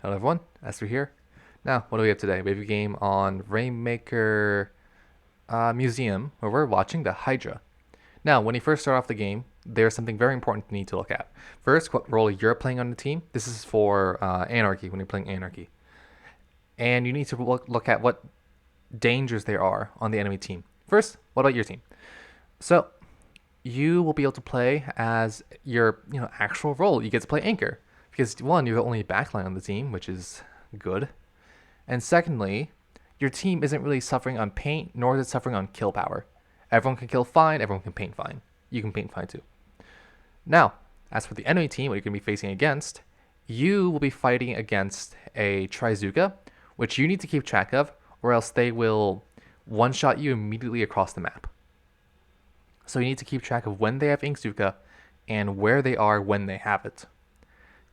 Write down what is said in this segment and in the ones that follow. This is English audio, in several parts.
Hello everyone, Espurr here. Now, what do we have today? We have a game on Rainmaker Museum where we're watching the Hydra. Now, when you first start off the game, there's something very important you need to look at. First, what role you're playing on the team. This is for Anarchy, when you're playing Anarchy. And you need to look at what dangers there are on the enemy team. First, what about your team? So, you will be able to play as your actual role. You get to play anchor because one, you're the only backline on the team, which is good, and secondly, your team isn't really suffering on paint nor is it suffering on kill power. Everyone can kill fine, everyone can paint fine. You can paint fine too. Now, as for the enemy team, what you're going to be facing against, you will be fighting against a Trizuka, which you need to keep track of, or else they will one-shot you immediately across the map. So you need to keep track of when they have Inkzuka and where they are when they have it.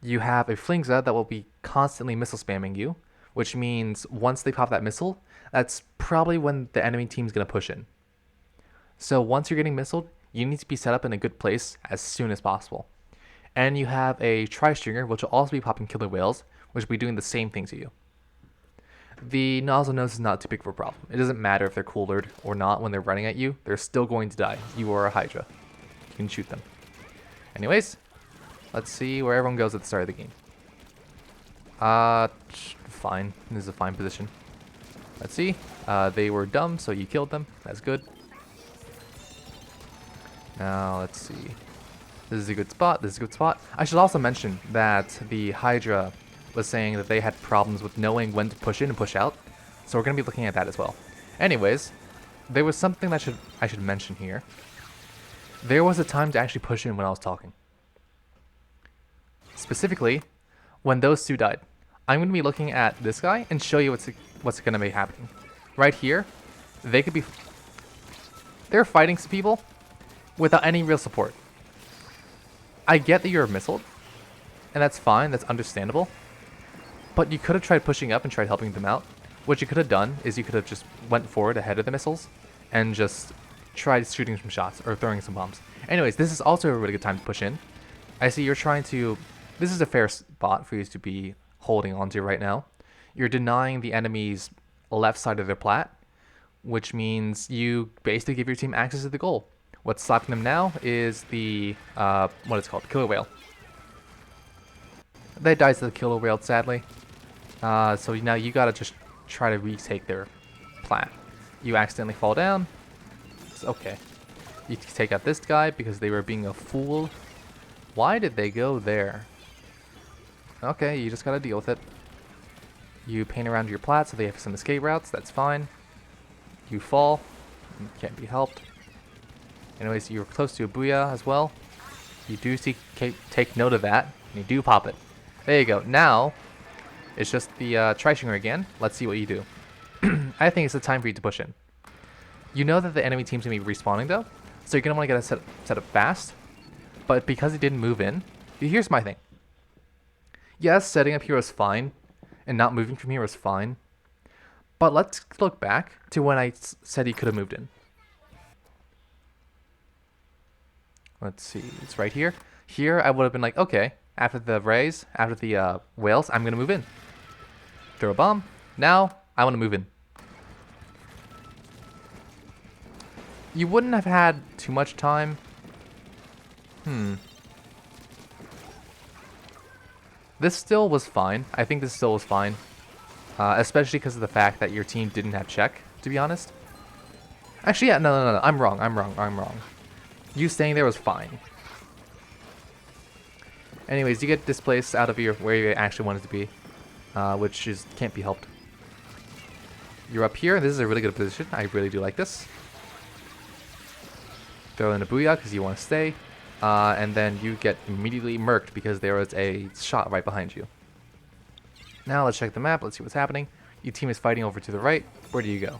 You have a Flingza that will be constantly missile spamming you, which means once they pop that missile, that's probably when the enemy team's going to push in. So once you're getting missiled, you need to be set up in a good place as soon as possible. And you have a Tri-Stringer, which will also be popping killer whales, which will be doing the same thing to you. The nozzle nose is not too big of a problem. It doesn't matter if they're coolered or not when they're running at you. They're still going to die. You are a Hydra. You can shoot them. Anyways, let's see where everyone goes at the start of the game. Fine. This is a fine position. Let's see. They were dumb, so you killed them. That's good. Now, let's see. This is a good spot. This is a good spot. I should also mention that the Hydra was saying that they had problems with knowing when to push in and push out. So we're going to be looking at that as well. Anyways, there was something that I should mention here. There was a time to actually push in when I was talking. Specifically, when those two died. I'm going to be looking at this guy and show you what's going to be happening. Right here, they're fighting some people without any real support. I get that you're missiled, and that's fine, that's understandable. But you could have tried pushing up and tried helping them out. What you could have done is you could have just went forward ahead of the missiles and just tried shooting some shots or throwing some bombs. Anyways, this is also a really good time to push in. I see you're trying to... This is a fair spot for you to be holding onto right now. You're denying the enemy's left side of their plat, which means you basically give your team access to the goal. What's stopping them now is the, what it's called, killer whale. They died to the killer whale, sadly. So now you gotta just try to retake their plat. You accidentally fall down. It's okay. You take out this guy because they were being a fool. Why did they go there? Okay, you just gotta deal with it. You paint around your plat so they have some escape routes. That's fine. You fall. You can't be helped. Anyways, you're close to a booyah as well. You do take note of that. And you do pop it. There you go. Now, it's just the Tri-Stringer again. Let's see what you do. I think it's the time for you to push in. You know that the enemy team's going to be respawning though, so you're going to want to get a set up fast. But because it didn't move in, here's my thing. Yes, setting up here was fine, and not moving from here was fine. But let's look back to when I said he could have moved in. Let's see, it's right here. Here I would have been like, okay, after the rays, after the whales, I'm going to move in. Throw a bomb. Now, I want to move in. You wouldn't have had too much time. This still was fine. I think this still was fine. Especially because of the fact that your team didn't have check, to be honest. Actually, yeah, no. I'm wrong. You staying there was fine. Anyways, you get displaced out of where you actually wanted to be, which can't be helped. You're up here. This is a really good position. I really do like this. Throw in a booyah because you want to stay, and then you get immediately murked because there was a shot right behind you. Now let's check the map. Let's see what's happening. Your team is fighting over to the right. Where do you go?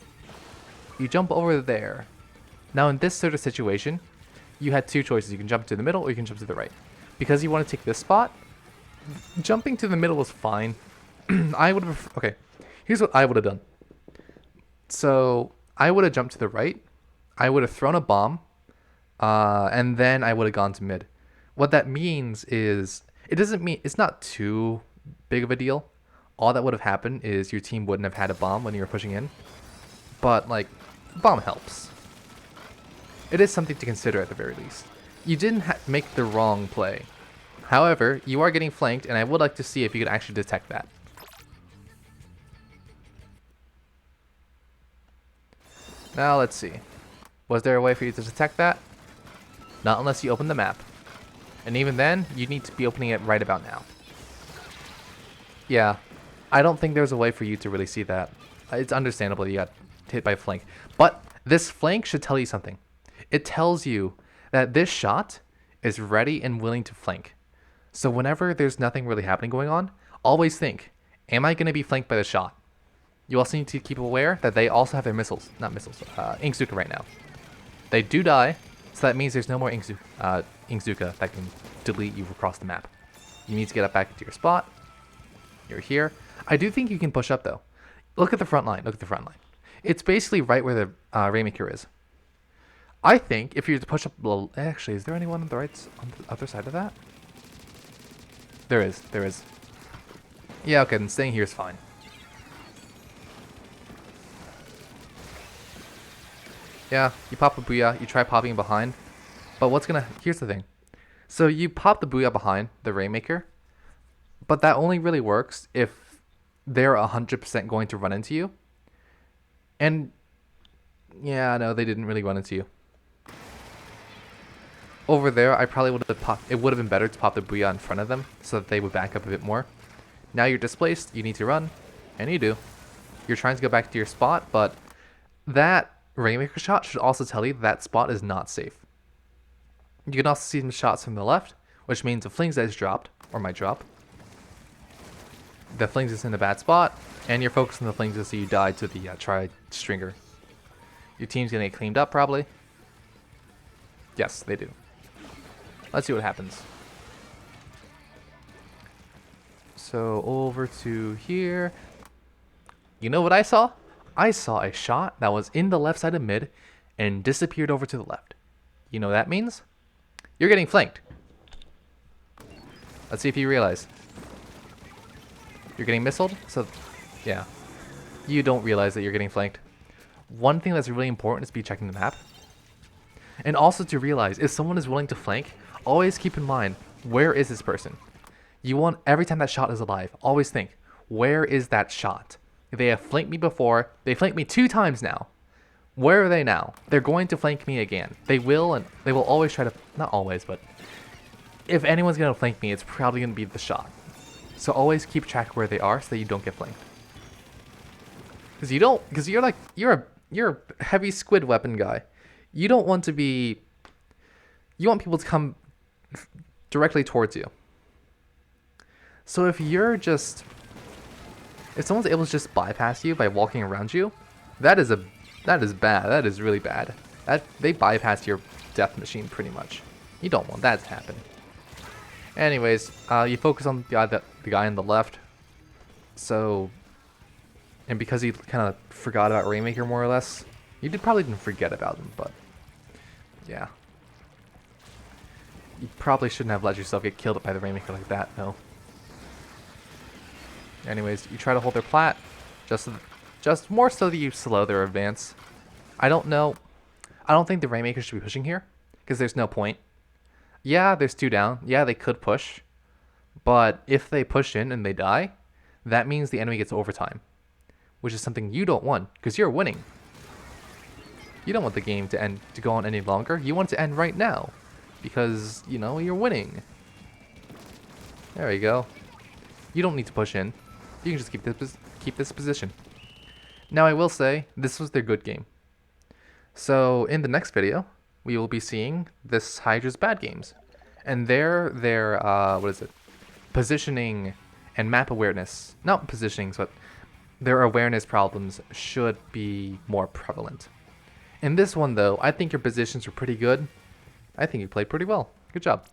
You jump over there. Now in this sort of situation, you had two choices. You can jump to the middle or you can jump to the right. Because you want to take this spot, jumping to the middle was fine. I would have... Okay, here's what I would have done. So, I would have jumped to the right. I would have thrown a bomb. And then I would have gone to mid. What that means is... It doesn't mean... It's not too big of a deal. all that would have happened is your team wouldn't have had a bomb when you were pushing in. But, like, bomb helps. It is something to consider at the very least. You didn't make the wrong play. However, you are getting flanked, and I would like to see if you could actually detect that. Now, let's see. Was there a way for you to detect that? Not unless you open the map. And even then, you need to be opening it right about now. Yeah, I don't think there's a way for you to really see that. It's understandable you got hit by a flank. But this flank should tell you something. It tells you that this shot is ready and willing to flank. So whenever there's nothing really happening going on, always think, am I going to be flanked by the shot? You also need to keep aware that they also have their Inkzuka right now. They do die, so that means there's no more Inkzuka that can delete you across the map. You need to get up back into your spot. You're here. I do think you can push up though. Look at the front line. Look at the front line. It's basically right where the Rainmaker is. I think if you were to push up a little... Actually, is there anyone on the right, on the other side of that? There is. There is. Yeah, okay, then staying here is fine. Yeah, you pop a Booyah, you try popping behind. But what's gonna... Here's the thing. So you pop the Booyah behind the Rainmaker, but that only really works if they're 100% going to run into you. And... yeah, no, they didn't really run into you. Over there, I probably would have popped... It would have been better to pop the Booyah in front of them so that they would back up a bit more. Now you're displaced, you need to run, and you do. You're trying to go back to your spot, but that Rainmaker shot should also tell you that spot is not safe. You can also see some shots from the left, which means the Flings that is dropped, or might drop. The Flings is in a bad spot, and you're focused on the Flings so you die to the Tri-Stringer. Your team's gonna get cleaned up, probably. Yes, they do. Let's see what happens. So, over to here. You know what I saw? I saw a shot that was in the left side of mid and disappeared over to the left. You know what that means? You're getting flanked. Let's see if you realize. You're getting missiled? So, yeah. You don't realize that you're getting flanked. One thing that's really important is to be checking the map. And also to realize, if someone is willing to flank, always keep in mind, where is this person? You want, every time that shot is alive, always think, where is that shot? They have flanked me before, they flanked me 2 times now. Where are they now? They're going to flank me again. They will, and they will always try to, not always, but if anyone's going to flank me, it's probably going to be the shot. So always keep track where they are so that you don't get flanked. Because you don't, because you're like, you're a heavy squid weapon guy. You don't want to be, you want people to come directly towards you. So if you're just, if someone's able to just bypass you by walking around you, that is bad. That is really bad. They bypass your death machine pretty much. You don't want that to happen. Anyways, you focus on the guy on the left. So, and because he kind of forgot about Rainmaker more or less, you probably didn't forget about him, but yeah. You probably shouldn't have let yourself get killed by the Rainmaker like that, no. Anyways, you try to hold their plat, just more so that you slow their advance. I don't know. I don't think the Rainmaker should be pushing here, because there's no point. Yeah, there's 2 down. Yeah, they could push. But if they push in and they die, that means the enemy gets overtime, which is something you don't want, because you're winning. You don't want the game to go on any longer. You want it to end right now, because, you know, you're winning. There you go. You don't need to push in. You can just keep this position. Now I will say, this was their good game. So in the next video, we will be seeing this Hydra's bad games. And their what is it? Positioning and map awareness. Not positionings, but their awareness problems should be more prevalent. In this one though, I think your positions were pretty good. I think you played pretty well. Good job.